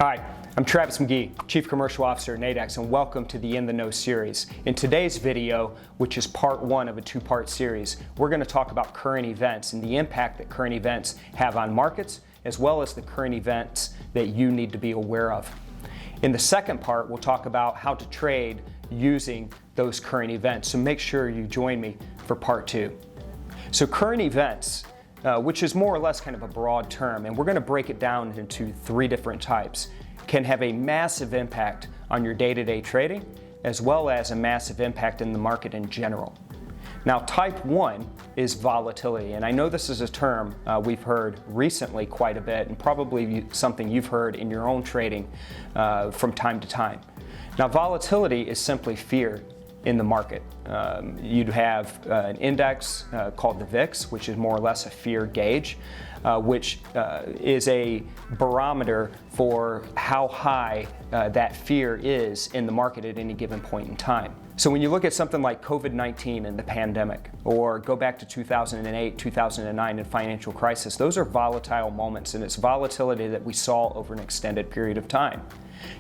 Hi, I'm Travis McGee, Chief Commercial Officer at Nadex, and welcome to the In the Know series. In today's video, which is part one of a two-part series, we're going to talk about current events and the impact that current events have on markets, as well as the current events that you need to be aware of. In the second part, we'll talk about how to trade using those current events, so make sure you join me for part two. So current events, which is more or less kind of a broad term, and we're going to break it down into three different types, can have a massive impact on your day-to-day trading, as well as a massive impact in the market in general. Now, type one is volatility, and I know this is a term we've heard recently quite a bit, and probably something you've heard in your own trading from time to time. Now, volatility is simply fear in the market. You'd have an index called the VIX, which is more or less a fear gauge, which is a barometer for how high that fear is in the market at any given point in time. So when you look at something like COVID-19 and the pandemic, or go back to 2008, 2009 and financial crisis, those are volatile moments, and it's volatility that we saw over an extended period of time.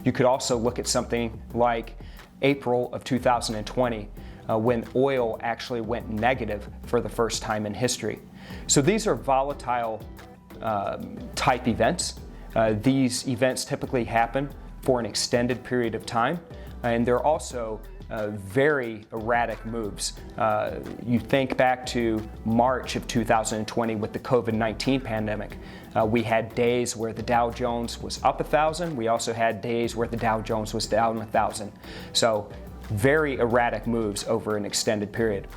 You could also look at something like April of 2020, when oil actually went negative for the first time in history. So these are volatile type events. These events typically happen for an extended period of time, and they're also very erratic moves. You think back to March of 2020 with the COVID-19 pandemic. We had days where the Dow Jones was up 1,000. We also had days where the Dow Jones was down 1,000. So very erratic moves over an extended period.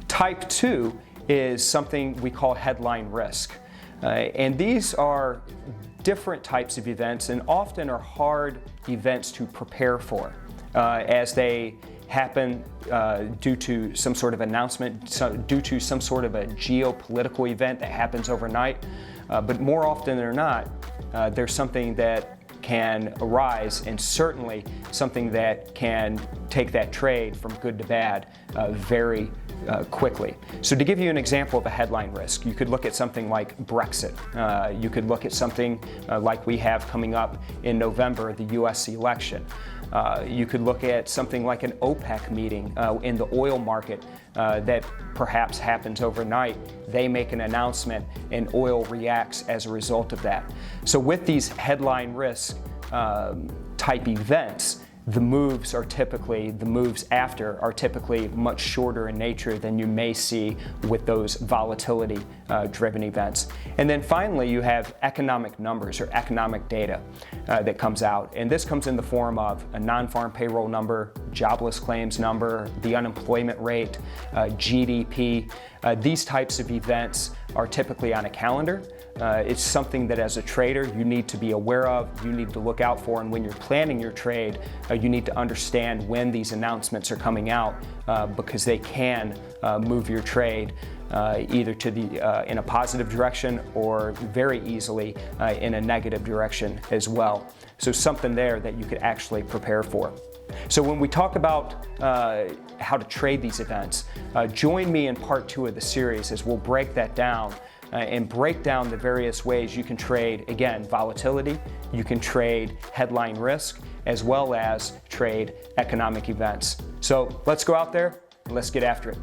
Type 2 is something we call headline risk. And these are different types of events and often are hard events to prepare for as they happen due to some sort of announcement, due to some sort of a geopolitical event that happens overnight. But more often than not, there's something that can arise, and certainly something that can take that trade from good to bad very quickly. So to give you an example of a headline risk, you could look at something like Brexit. You could look at something like we have coming up in November, the US election. You could look at something like an OPEC meeting in the oil market that perhaps happens overnight. They make an announcement and oil reacts as a result of that. So with these headline risk type events, the moves after are typically much shorter in nature than you may see with those volatility driven events. And then finally, you have economic numbers or economic data that comes out. And this comes in the form of a non-farm payroll number, jobless claims number, the unemployment rate, GDP. These types of events are typically on a calendar. It's something that as a trader you need to be aware of, you need to look out for, and when you're planning your trade, you need to understand when these announcements are coming out because they can move your trade either to the in a positive direction or very easily in a negative direction as well. So something there that you could actually prepare for. So when we talk about how to trade these events, join me in part two of the series as we'll break that down and break down the various ways you can trade, again, volatility, you can trade headline risk, as well as trade economic events. So let's go out there and let's get after it.